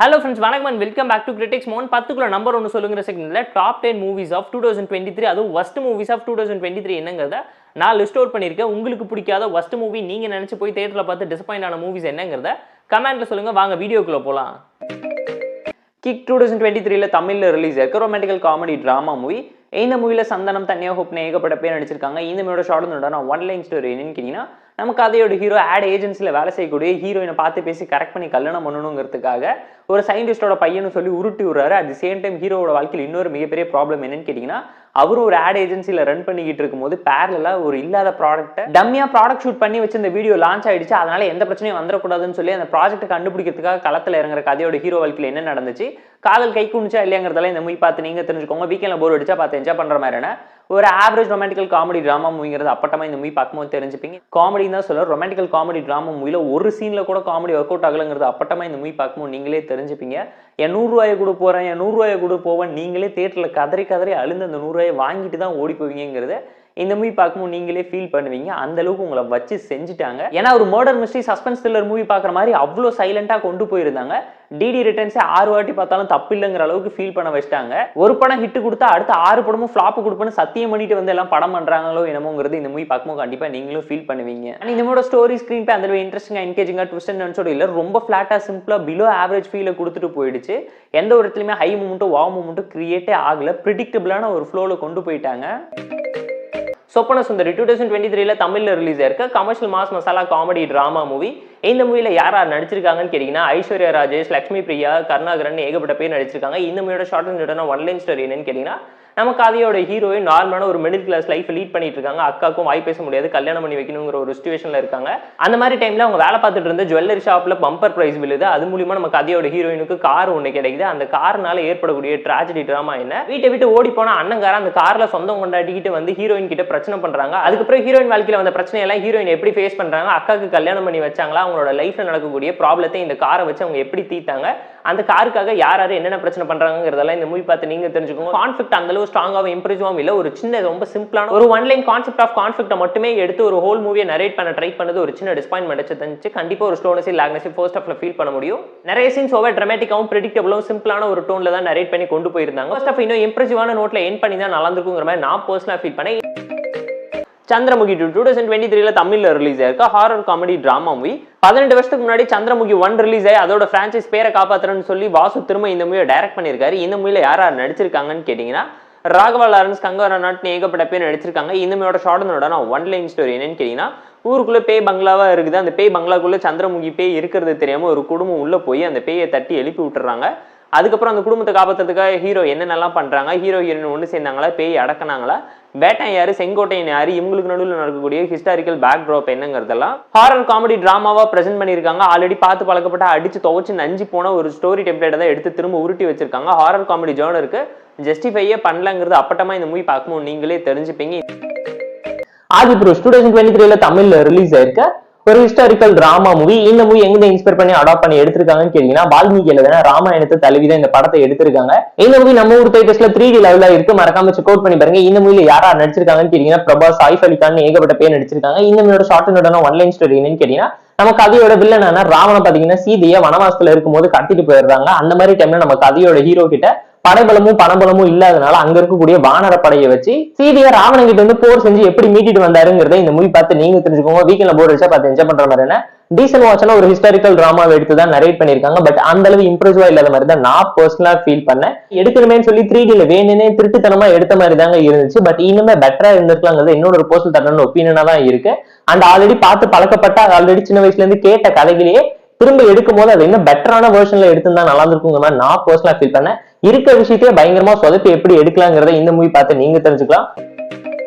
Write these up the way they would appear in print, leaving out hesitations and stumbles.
Hello friends, வணக்கம் and welcome back to Critics Mon. 10க்குள்ள number 1 சொல்லுங்கிற செக்மெண்ட்ல டாப் 10 மூவிஸ் ஆஃப் 2023 அதுவும் worst மூவிஸ் ஆஃப் 2023 என்னங்கறத நான் லிஸ்ட் அவுட் பண்ணிருக்கேன். உங்களுக்கு பிடிக்காத worst மூவி நீங்க நினைச்சு போய் தியேட்டர்ல பார்த்து டிசப்பாயிண்ட் ஆன மூவிஸ் என்னங்கறத கமெண்ட்ல சொல்லுங்க. வாங்க வீடியோக்குள்ள போலாம். கிக் 2023ல தமிழ்ல ரிலீஸ் ஆயிருக்க ரொமான்டிக்கல் காமெடி டிராமா மூவி. இந்த மூவில சந்தனம் தன்யா ஹோப்னு ஏகப்பட்ட பேர் நடிச்சிருக்காங்க. இந்த மூவியோட ஷார்ட் என்னோட ஒன் லைன் ஸ்டோரி என்னன்னு கேட்டீங்கன்னா, நம்ம கதையோட ஹீரோ ஆட் ஏஜென்சியில் வேலை செய்யக்கூடிய ஹீரோயினை பார்த்து பேசி கரெக்ட் பண்ணி கல்யாணம் பண்ணணுங்கிறதுக்காக ஒரு சயின்டிஸ்டோட பையனு சொல்லி உருட்டி விடுறாரு. அட் தி சேம் டைம் ஹீரோட வாழ்க்கையில் இன்னொரு மிகப்பெரிய ப்ராப்ளம் என்னன்னு கேட்டிங்கன்னா, அவரும் ஒரு ஆட் ஏஜென்சியில் ரன் பண்ணிக்கிட்டு இருக்கும்போது பேரலாக ஒரு இல்லாத ப்ராடக்ட்டை டம்மியாக ப்ராடக்ட் ஷூட் பண்ணி வச்சு இந்த வீடியோ லான்ச் ஆயிடுச்சு. அதனால எந்த பிரச்சனையும் வந்துடக்கூடாதுன்னு சொல்லி அந்த ப்ராஜெக்ட்டை கண்டுபிடிக்கிறதுக்காக களத்தில் இறங்குற கதையோட ஹீரோ வாழ்க்கையில் என்ன நடந்துச்சு, காதல் கை குனிச்சா இல்லையாங்கிறதெல்லாம் இந்த மூவி பார்த்து நீங்கள் தெரிஞ்சுக்கோங்க. வீக்கெண்டில் போர் அடிச்சா பார்த்து என்ஜாய் பண்ணுற மாதிரியான ஒரு ஆவரேஜ் ரொமான்டிக்கல் காமெடி டிராமா மூவிங்கிறது அப்பட்டமாக இந்த மூவி பார்க்கும்போது தெரிஞ்சுப்பீங்க. காமெடி தான் சொல்ல ரொமான்டிக்கல் காமெடி டிராமா மூவியில் ஒரு சீனில் கூட காமெடி ஒர்க் அவுட் ஆகலைங்கிறது அப்பட்டமாக இந்த மூவி பார்க்கும்போது நீங்களே தெரிஞ்சுப்பீங்க. என் 100 ரூபாயை கூட போகிறேன், என் 100 ரூபாயை கூட போவேன், நீங்களே தியேட்டரில் கதறி அழுந்து அந்த 100 ரூபாயை வாங்கிட்டு தான் ஓடி போவீங்கிறத இந்த மூவி பார்க்கும்போது நீங்களே ஃபீல் பண்ணுவீங்க. அந்த அளவுக்கு உங்களை வச்சு செஞ்சுட்டாங்க. ஏன்னா ஒரு murder mystery suspense thriller movie பார்க்குற மாதிரி அவ்வளோ சைலண்டாக கொண்டு போயிருந்தாங்க. டிடி ரிட்டர்ன்ஸே 6 வாட்டி பார்த்தாலும் தப்பு இல்லைங்கிற அளவுக்கு ஃபீல் பண்ண வச்சிட்டாங்க. ஒரு படம் ஹிட் கொடுத்தா அடுத்த 6 படமும் ஃப்ளாப் கொடுப்பேன்னு சத்தியம் பண்ணிட்டு வந்து எல்லாம் படம் பண்றாங்களோ என்னமோங்கிறது இந்த மூவி பார்க்கும்போது கண்டிப்பா நீங்களும் ஃபீல் பண்ணுவீங்க. இந்த மூவியோட ஸ்டோரி ஸ்கிரீன் பே அந்த இன்ட்ரெஸ்டிங்கா என்கேஜிங்கா ட்விஸ்ட் அண்ட் டர்ன்ஸோட இல்ல, ரொம்ப ஃபிளாட்டா சிம்பிளா பிலோ ஆவரேஜ் ஃபீலை கொடுத்துட்டு போயிடுச்சு. எந்த ஒரு இடத்துலயுமே ஹை மூமெண்ட்டும் வாவ் மூமெண்ட்டும் கிரியேட்டே ஆகல. ப்ரிடிக்டபிளான ஒரு ஃப்ளோல கொண்டு போயிட்டாங்க. சொப்பன சுந்தரி 2023ல தமிழ்ல ரிலீஸ் ஆயிருக்க commercial mass masala comedy drama movie. இந்த மூவில யார் நடிச்சிருக்காங்கன்னு கேட்டீங்கன்னா, ஐஸ்வர்யா ராஜேஷ், லட்சுமி பிரியா, கருணாகரன் ஏகப்பட்ட பேர் நடிச்சிருக்காங்க. இந்த மூவியோட short and one line story என்னன்னு கேட்டீங்கன்னா, நம்ம கதையோட ஹீரோயின் நார்மலான ஒரு மிடில் கிளாஸ் லைஃப் லீட் பண்ணிட்டு இருக்காங்க. அக்காக்கும் வாய் பேச முடியாது, கல்யாணம் பண்ணி வைக்கணுங்கிற ஒரு சிச்சுவேஷன்ல இருக்காங்க. அந்த மாதிரி டைம்ல அவங்க வேலை பார்த்துட்டு இருந்த ஜுவல்லரி ஷாப்ல பம்பர் பிரைஸ் விழுது. அது மூலியமா நம்ம கதையோட ஹீரோயினுக்கு கார் ஒன்று கிடைக்குது. அந்த கார்னால ஏற்படக்கூடிய டிராஜடி டிராமா என்ன, வீட்டை விட்டு ஓடி போன அண்ணங்கார அந்த கார்ல சொந்தம் கொண்டாடிக்கிட்டு வந்து ஹீரோயின் கிட்ட பிரச்சனை பண்றாங்க. அதுக்கப்புறம் ஹீரோயின் வாழ்க்கையில வந்த பிரச்சனை எல்லாம் ஹீரோயின் எப்படி ஃபேஸ் பண்றாங்க, அக்காக்கு கல்யாணம் பண்ணி வச்சாங்களா, அவங்களோட லைஃப்ல நடக்கக்கூடிய ப்ராப்ளத்தை இந்த காரை வச்சு அவங்க எப்படி தீர்த்தாங்க, அந்த காருக்காக யார் யார் என்னென்ன பிரச்சனை பண்றாங்கிறதெல்லாம் இந்த மூவி பார்த்து நீங்க தெரிஞ்சுக்கோங்க. கான்ஃபிளிக்ட் அந்த அளவு ஸ்ட்ராங்காகவும் இம்ப்ரெசிவாகவும் இல்லை. ஒரு சின்ன ரொம்ப சிம்பிளான ஒரு ஒன் லைன் கான்செப்ட் ஆஃப் கான்ஃபிளிக்ட்டை மட்டுமே எடுத்து ஒரு ஹோல் மூவியை நரேட் பண்ண ட்ரை பண்ணது ஒரு சின்ன டிசப்பாயின்மெண்ட் இருந்துச்சு. கண்டிப்பா ஒரு ஸ்லோனஸ் லாக்னஸ் ஃபர்ஸ்ட் ஹாஃப்ல ஃபீல் பண்ண முடியும். நிறைய சீன்ஸ் ஓவர் டிராமேட்டிக்காவும் ப்ரெடிக்டபிளாகவும் சிம்பிளான ஒரு டோன்ல தான் நரேட் பண்ணி கொண்டு போயிருந்தாங்க. ஃபர்ஸ்ட் ஆஃப் இன்னும் இம்ப்ரெசிவான நோட்ல எண்ட் பண்ணி தான் நல்லா இருக்குங்கிற மாதிரி நான் பர்சனலா ஃபீல் பண்ணேன். சந்திரமுகி 2023ல தமிழ்ல ரிலீஸ் ஆயிருக்க ஹாரர் காமெடி டிராமா மூவி. 18 வருஷத்துக்கு முன்னாடி சந்திரமுகி 1 ரிலீஸ் ஆகி அதோட பிரான்சைஸ் பேரை காப்பாத்துறேன்னு சொல்லி வாசு திரும்ப இந்த மூவியை டைரக்ட் பண்ணியிருக்காரு. இந்த மூவில யார் நடிச்சிருக்காங்கன்னு கேட்டீங்கன்னா, ராகவா லாரன்ஸ், கங்கா நாட்னு ஏகப்பட்ட பேர் நடிச்சிருக்காங்க. இந்த மூவியோட ஷார்ட் ஒன் லைன் ஸ்டோரி என்னன்னு கேட்டீங்கன்னா, ஊருக்குள்ள பேய் பங்களாவா இருக்குது. அந்த பேய் பங்களாக்குள்ள சந்திரமுகி பேய் இருக்கிறது தெரியாம ஒரு குடும்பம் உள்ள போய் அந்த பேயை தட்டி எழுப்பி விட்டுறாங்க. அதுக்கப்புறம் அந்த குடும்பத்தை காப்பாற்றுறதுக்காக ஹீரோ என்னென்னலாம் பண்றாங்க, ஹீரோ ஹீரோயின் ஒன்று சேர்ந்தாங்களா, பேய் அடக்கினாங்களா, வேட்டன் யாரு, செங்கோட்டையன் யாரு, இவங்களுக்கு நடுவில் நடக்கக்கூடிய ஹிஸ்டாரிக்கல் பேக் ட்ராப் என்னங்கிறதெல்லாம் ஹாரர் காமெடி டிராமாவா பிரசென்ட் பண்ணியிருக்காங்க. ஆல்ரெடி பார்த்து பழக்கப்பட்ட அடிச்சு துவச்சு நஞ்சு போன ஒரு ஸ்டோரி டெம்ப்ளேட்டை தான் எடுத்து திரும்ப உருட்டி வச்சிருக்காங்க. ஹாரர் காமெடி ஜானருக்கு ஜஸ்டிஃபையே பண்ணலங்கிறது அப்பட்டமா இந்த மூவி பார்க்கும்போது நீங்களே தெரிஞ்சுப்பீங்க. ஆதிபுருஷ் 2023ல தமிழ்ல ரிலீஸ் ஆயிருக்க ஒரு ஹிஸ்டாரிக்கல் டிராமா மூவி. இந்த மூவி எங்க இன்ஸ்பயர் பண்ணி அடாப்ட் பண்ணி எடுத்திருக்காங்கன்னு கேட்டீங்கன்னா, வால்மீகி எழுதின ராமாயணத்தை தழுவிதான் இந்த படத்தை எடுத்திருக்காங்க. இந்த மூவி நம்ம ஊர் தேட்டர்ஸ்ல 3D லெவல்ல இருக்கு, மறக்காம செக் அவுட் பண்ணி பாருங்க. இந்த மூவில யாரா நடிச்சிருக்காங்கன்னு கேட்டீங்கன்னா, பிரபாஸ், சாயிஃப் அலி கான் ஏகப்பட்ட பேர் நடிச்சிருக்காங்க. இந்த மூவியோட short and one line story என்னன்னு கேட்டீங்கன்னா, நம்ம கதையோட வில்லனான ராவண பாத்தீங்கன்னா சீதையை வனவாசத்துல இருக்கும்போது கடத்திட்டு போயிடுறாங்க. அந்த மாதிரி டைம்ல நம்ம கதையோட ஹீரோ கிட்ட படைபலமும் பணபலமும் இல்லாதனால அங்க இருக்கக்கூடிய வானர படையை வச்சு சீதையை ராவணன் கிட்ட வந்து போர் செஞ்சு எப்படி மீட்டிட்டு வந்தாருங்கிறத இந்த மூவி பார்த்து நீங்க தெரிஞ்சுக்கோங்க. வீக்கெண்ட்ல போர் அடிச்சா பார்த்து என்ஜாய் பண்ற மாதிரி டீசன்ட் வாட்சான ஒரு ஹிஸ்டாரிக்கல் டிராமாவை எடுத்து தான் நரேட் பண்ணிருக்காங்க. பட் அந்த அளவு இம்ப்ரெசிவா இல்லாத மாதிரி தான் நான் பர்சனலா ஃபீல் பண்ணேன். எடுக்கணுமேன்னு சொல்லி 3Dல வேணுனே திருட்டுத்தனமா எடுத்த மாதிரி தாங்க இருந்துச்சு. பட் இன்னுமே பெட்டரா இருந்திருக்கலாங்கிறது என்னோட ஒரு பர்சனல் தரமான ஒப்பீனியனா தான் இருக்கு. அண்ட் ஆல்ரெடி பார்த்து பழக்கப்பட்ட ஆல்ரெடி சின்ன வயசுல இருந்து கேட்ட கதைகளையே திரும்ப எடுக்கும் போது அது இன்னும் பெட்டரான வெர்ஷன்ல எடுத்துருந்தா நல்லா இருக்குங்கிற மாதிரி நான் பர்சனலா ஃபீல் பண்ணேன். இருக்க விஷயத்தையே பயங்கரமா சொதப்பி எப்படி எடுக்கலாங்கிறத இந்த மூவி பார்த்து நீங்க தெரிஞ்சுக்கலாம்.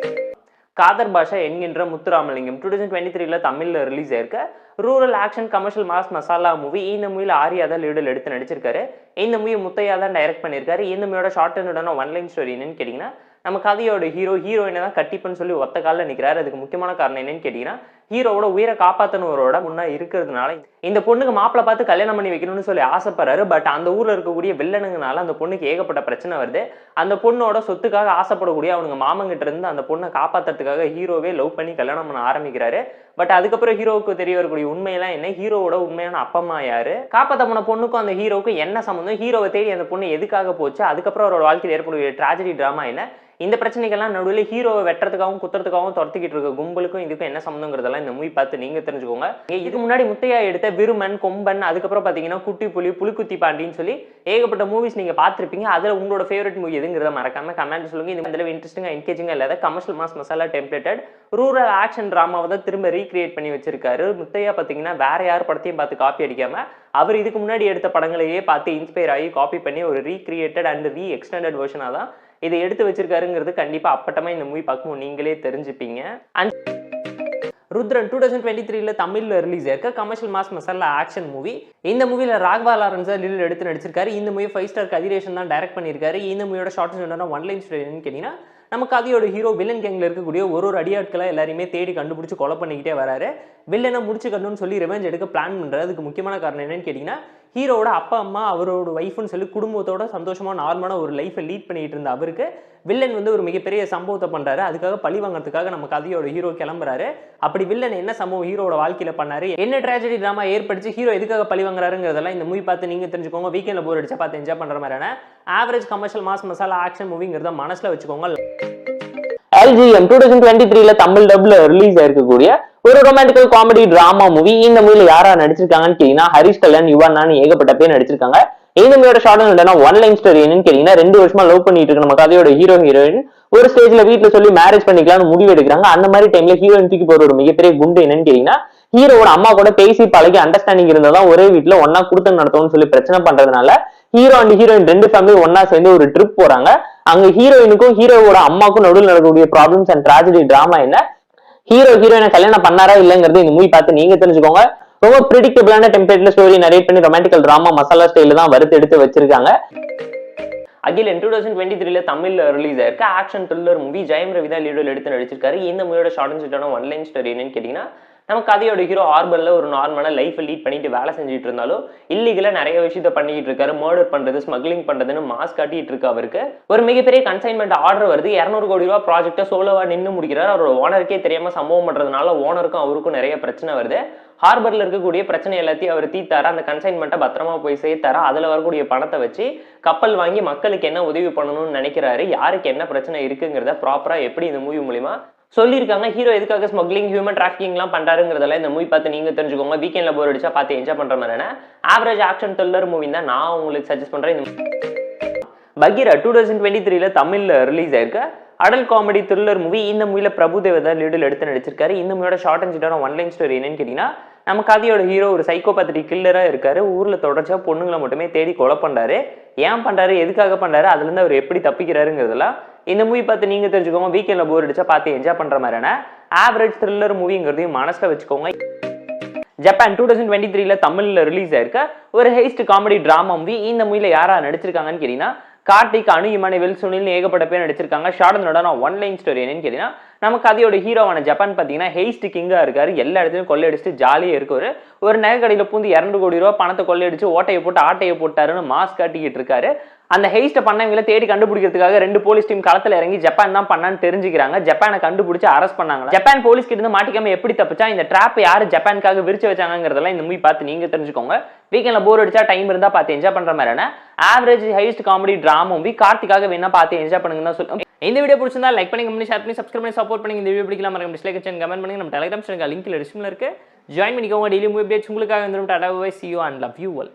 காதர் பாஷா என்கின்ற முத்துராமலிங்கம் 2023ல தமிழ்ல ரிலீஸ் ஆயிருக்க rural action commercial mass masala movie. இந்த மூவில ஆரியா தான் லீடில் எடுத்து நடிச்சிருக்காரு. இந்த மூவி முத்தையா தான் டைரக்ட் பண்ணியிருக்காரு. இந்த மூவியோட short and one line story என்னன்னு கேட்டீங்கன்னா, நம்ம கதையோட ஹீரோயினை தான் கட்டிப்புன்னு சொல்லி ஒத்த காலில் நிற்கிறாரு. அதுக்கு முக்கியமான காரணம் என்னன்னு கேட்டீங்கன்னா, ஹீரோவோட உயிரை காப்பாற்றனவரோட முன்னா இருக்கிறதுனால இந்த பொண்ணுக்கு மாப்பிளை பார்த்து கல்யாணம் பண்ணி வைக்கணும்னு சொல்லி ஆசைப்படுறாரு. பட் அந்த ஊர்ல இருக்கக்கூடிய வில்லனுங்கனால அந்த பொண்ணுக்கு ஏகப்பட்ட பிரச்சனை வருது. அந்த பொண்ணோட சொத்துக்காக ஆசைப்படக்கூடிய அவனுங்க மாமங்கிட்ட இருந்து அந்த பொண்ணை காப்பாத்துறதுக்காக ஹீரோவே லவ் பண்ணி கல்யாணம் பண்ண ஆரம்பிக்கிறாரு. பட் அதுக்கப்புறம் ஹீரோவுக்கு தெரிய வரக்கூடிய உண்மையெல்லாம் என்ன, ஹீரோவோட உண்மையான அப்பா அம்மா யாரு, காப்பாற்ற போன பொண்ணுக்கும் அந்த ஹீரோவுக்கும் என்ன சம்பந்தம், ஹீரோவை தேடி அந்த பொண்ணு எதுக்காக போச்சு, அதுக்கப்புறம் அவரோட வாழ்க்கையில் ஏற்படக்கூடிய ட்ராஜடி டிராமா என்ன, இந்த பிரச்சனைகள்லாம் நடுவில் ஹீரோவை வெட்டுறதுக்காகவும் குத்துறதுக்காகவும் துரத்திக்கிட்டு இருக்க கும்பலுக்கும் இதுக்கும் என்ன சம்பந்தங்கிறதெல்லாம் இந்த மூவி பார்த்து நீங்க தெரிஞ்சுக்கோங்க. இதுக்கு முன்னாடி முத்தையா எடுத்த விருமன், கொம்பன், அதுக்கப்புறம் பாத்தீங்கன்னா குட்டி புலி, புலிக்குத்தி பாண்டின்னு சொல்லி ஏகப்பட்ட மூவிஸ் நீங்க பார்த்துருப்பீங்க. அதுல உங்களோட ஃபேவரட் மூவி எதுங்கிறத மறக்காம கமெண்ட் சொல்லுங்க. இந்த மாதிரி இன்ட்ரெஸ்டிங்கா என்கேஜிங்கா இல்லாத commercial mass masala templated rural action டிராமாவை தான் திரும்ப ரீக்ரியேட் பண்ணி வச்சிருக்காரு முத்தையா. பாத்தீங்கன்னா வேற யார் படத்தையும் பார்த்து காப்பி அடிக்காம அவர் இதுக்கு முன்னாடி எடுத்த படங்களையே பார்த்து இன்ஸ்பயர் ஆகி காப்பி பண்ணி ஒரு ரீக்ரியேட்டட் அண்ட் ரீ எக்ஸ்டெண்டட் வெர்ஷனாக தான் இதை எடுத்து வச்சிருக்காருங்கிறது கண்டிப்பா அப்பட்டமா இந்த மூவி பார்க்கும்போது நீங்களே தெரிஞ்சுப்பீங்க. அண்ட் ருத்ரன் 2023 தமிழ்ல ரிலீஸ் ஆயிருக்க commercial mass masala action movie. இந்த மூவில ராகவா லாரன்ஸ் லீட் எடுத்து நடிச்சிருக்காரு. இந்த மூவி 5 ஸ்டார் கதிரேஷன் தான் டைரக்ட் பண்ணியிருக்காரு. இந்த மூவியோட ஷார்ட் என்னன்னா ஒன்லைன் ஸ்டோரி என்னன்னு கேட்டீங்கன்னா, நம்ம கதையோட ஹீரோ வில்லன் கேங்ல இருக்கக்கூடிய ஒரு அடியாட்களை எல்லாரையுமே தேடி கண்டுபிடிச்சு கொலை பண்ணிக்கிட்டே வராரு. வில்லனை முடிச்சுக்கணும்னு சொல்லி ரிவெஞ்ச் எடுக்க பிளான் பண்றாரு. அதுக்கு முக்கியமான காரணம் என்னன்னு கேட்டீங்கன்னா, ஹீரோட அப்பா அம்மா அவரோட ஒய்ஃப்னு சொல்லி குடும்பத்தோட சந்தோஷமா நார்மலான ஒரு லைஃபை லீட் பண்ணிட்டு இருந்த அவருக்கு வில்லன் வந்து ஒரு மிகப்பெரிய சம்பவத்தை பண்றாரு. அதுக்காக பழி வாங்கறதுக்காக நம்ம கதையோட ஹீரோ கிளம்புறாரு. அப்படி வில்லன் என்ன சம்பவம் ஹீரோட வாழ்க்கையில பண்ணாரு, என்ன ட்ராஜடி டிராமா ஏற்படுச்சு, ஹீரோ எதுக்காக பழி வாங்குறாருங்கிறதெல்லாம் இந்த மூவி பார்த்து நீங்க தெரிஞ்சுக்கோங்க. வீக்கெண்ட்ல போர் அடிச்சா பார்த்து என்ஜாய் பண்ற மாதிரியான average commercial mass masala action மூவிங்கிறத மனசுல வச்சுக்கோங்க. LGM 2023 தமிழ் டப்ல ரிலீஸ் ஆயிருக்கக்கூடிய ஒரு ரொமான்டிக்கல் காமெடி டிராமா மூவி. இந்த மூவில யாரா நடிச்சிருக்காங்கன்னு கேட்டீங்கன்னா, ஹரிஷ் கல்யாண், யுவனான்னு ஏகப்பட்ட பேர் நடிச்சிருக்காங்க. இந்த மூவியோட ஷார்ட் என்னன்னா ஒன்லைன் ஸ்டோரி என்னன்னு கேட்டீங்கன்னா, 2 வருஷமா லவ் பண்ணிட்டு இருக்க நம்ம கதையோட ஹீரோ ஹீரோயின் ஒரு ஸ்டேஜ்ல வீட்டுல சொல்லி மேரேஜ் பண்ணிக்கலாம்னு முடிவு எடுக்கிறாங்க. அந்த மாதிரி டைம்ல ஹீரோயின் தூக்கி போற ஒரு மிகப்பெரிய குண்டு என்னன்னு கேட்டீங்கன்னா, ஹீரோட அம்மா கூட பேசி பழகி அண்டர்ஸ்டாண்டிங் இருந்தாதான் ஒரே வீட்டுல ஒன்னா குடுத்தம் நடத்தும்னு சொல்லி பிரச்சனை பண்றதுனால ஹீரோ அண்ட் ஹீரோயின் 2 ஃபேமிலி ஒன்னா சேர்ந்து ஒரு ட்ரிப் போறாங்க. அங்க ஹீரோயினுக்கும் ஹீரோவோட அம்மாக்கும் நடுவில் நடக்கக்கூடிய ப்ராப்ளம்ஸ் அண்ட் ட்ராஜடி டிராமா என்ன, ஹீரோ ஹீரோயினை கல்யாணம் பண்ணாரா இல்லங்கிறது இந்த மூவி பார்த்து நீங்க தெரிஞ்சுக்கோங்க. ரொம்ப பிரிடிக்டபிளான டெம்ப்ளேட்ல ஸ்டோரி நரேட் பண்ணி ரொமான்டிக்கல் டிராமா மசாலா ஸ்டைல தான் வறுத்து எடுத்து வச்சிருக்காங்க. அகிலன் 2023 தமிழ்ல ரிலீஸ் ஆயிருக்க action thriller movie. Jayam Ravi தான் லீடர் எடுத்து நடிச்சிருக்காரு. இந்த மூவியோட ஷார்ட் அண்ட் ஸ்வீட்டான ஒன்லைன் ஸ்டோரி என்னன்னு கேட்டீங்கன்னா, நம்ம கதையோட ஹீரோ ஹார்பர்ல ஒரு நார்மலான லைஃபை லீட் பண்ணிட்டு வேலை செஞ்சுட்டு இருந்தாலும் இல்லீகலா நிறைய விஷயத்த பண்ணிட்டு இருக்காரு. மர்டர் பண்றது, ஸ்மக்லிங் பண்றதுன்னு மாஸ் காட்டிட்டு இருக்கு. அவருக்கு ஒரு மிகப்பெரிய கன்சைன்மெண்ட் ஆர்டர் வருது. 200 கோடி ரூபாய் ப்ராஜெக்டை சோலோவா நின்று முடிக்கிறார். அவரோட ஓனருக்கே தெரியாம சம்பவம் பண்றதுனால ஓனருக்கும் அவருக்கும் நிறைய பிரச்சனை வருது. ஹார்பர்ல இருக்கக்கூடிய பிரச்சனை எல்லாத்தையும் அவர் தீர்த்தாரு. அந்த கன்சைன்மெண்ட்டை பத்திரமா போய் சேர்த்தாரு. அதுல வரக்கூடிய பணத்தை வச்சு கப்பல் வாங்கி மக்களுக்கு என்ன உதவி பண்ணணும்னு நினைக்கிறாரு. யாருக்கு என்ன பிரச்சனை இருக்குங்கிறத ப்ராப்பரா எப்படி இந்த மூவி மூலியமா சொல்லியிருக்காங்க. ஹீரோ எதுக்காக ஸ்மக்லிங், ஹியூமன் டிராஃபிக்கிங் எல்லாம் பண்றாருங்கிறதெல்லாம் இந்த மூவி பார்த்து நீங்க தெரிஞ்சுக்கோங்க. வீக்கெண்ட்ல போர் அடிச்சா பார்த்து என்ஜாய் பண்ற மாதிரியான ஆவரேஜ் ஆக்ஷன் த்ரில்லர் மூவி தான் நான் உங்களுக்கு சஜஸ்ட் பண்றேன். பகீரா 2023 தமிழ்ல ரிலீஸ் ஆயிருக்க அடல் காமெடி த்ரில்லர் மூவி. இந்த மூவில பிரபுதேவா தான் லீடில் எடுத்து நடிச்சிருக்காரு. இந்த மூவியோட ஷார்ட் அண்ட் ஸ்வீட்டான ஒன்லைன் ஸ்டோரி என்னன்னு கேட்டீங்கன்னா, நம்ம கதையோட ஹீரோ ஒரு சைக்கோபேத்திக் கில்லரா இருக்காரு. ஊர்ல தொடர்ச்சியா பொண்ணுங்களை மட்டுமே தேடி கொலை பண்றாரு. ஏன் பண்றாரு, எதுக்காக பண்றாரு, அதுல இருந்து அவர் எப்படி தப்பிக்கிறாருங்கிறதுலாம் இந்த மூவி பார்த்து நீங்க தெரிஞ்சுக்கோங்க. வீக்கெண்ட்ல போர் அடிச்சா பார்த்து என்ஜாய் பண்ற மாதிரியான ஆவரேஜ் த்ரில்லர் மூவிங்கிறதையும் மனசுல வச்சுக்கோங்க. ஜப்பான் 2023 தமிழ்ல ரிலீஸ் ஆயிருக்க ஒரு ஹெய்ஸ்ட் காமெடி டிராமா மூவி. இந்த மூவில யாரா நடிச்சிருக்காங்கன்னு கேட்டீங்கன்னா, கார்த்திக், அனு, இமானுவேல், சுனில் ஏகப்பட்ட பேர் நடிச்சிருக்காங்க. ஷார்ட் ஒன்லைன் ஸ்டோரி என்னன்னு கேட்டீங்கன்னா, நம்ம கதையோட ஹீரோவான ஜப்பான் பார்த்தீங்கன்னா ஹெய்ஸ்ட் கிங்கா இருக்காரு. எல்லா இடத்துலையும் கொள்ளையடிச்சு ஜாலியாக இருக்காரு. ஒரு நகை கடையில் பூந்து 200 கோடி ரூபாய் பணத்தை கொள்ளையடிச்சு ஓட்டையை போட்டு ஆட்டையை போட்டாருன்னு மாஸ் காட்டிக்கிட்டு இருக்காரு. அந்த ஹெய்ஸ்ட்டை பண்ணவங்களை தேடி கண்டுபிடிக்கிறதுக்காக 2 போலீஸ் டீம் களத்தில் இறங்கி ஜப்பான் தான் பண்ணான்னு தெரிஞ்சுக்கிறாங்க. ஜப்பானை கண்டுபிடிச்சு அரெஸ்ட் பண்ணாங்க. ஜப்பான் போலீஸ் கிட்ட இருந்து மாட்டிக்காம எப்படி தப்பிச்சா, இந்த ட்ராப் யாரு ஜப்பானுக்காக விரிச்சு வச்சாங்கிறதெல்லாம் இந்த மூவி பார்த்து நீங்க தெரிஞ்சுக்கோங்க. வீக்கெண்ட்ல போர் அடிச்சா டைம் இருந்தா பார்த்து என்ஜாய் பண்ற மாதிரியான average heist comedy drama movie. கார்த்திக்காக வேணா பார்த்து என்ஜாய் பண்ணுங்கன்னு சொல்லுங்க. இந்த வீடியோ பிடிச்சிருந்தா லைக் பண்ணி, கமெண்ட், ஷேர் பண்ணி, சப்ஸ்கிரைப் பண்ணி சப்போர்ட் பண்ணி. இந்த வீடியோ பிடிக்கலாம் மறக்காம டிஸ்லைக் அண்ட் கமெண்ட் பண்ணுங்க. நம்ம டெலிகிராம் சேனல் லிங்க் டிஸ்கிரிப்ஷன்ல இருக்கு. ஜாயின் பண்ணிக்கோங்க. டெய்லி மூவி அப்டேட்ஸ் உங்களுக்காக வந்துடும். Tata bye, see you and love you all.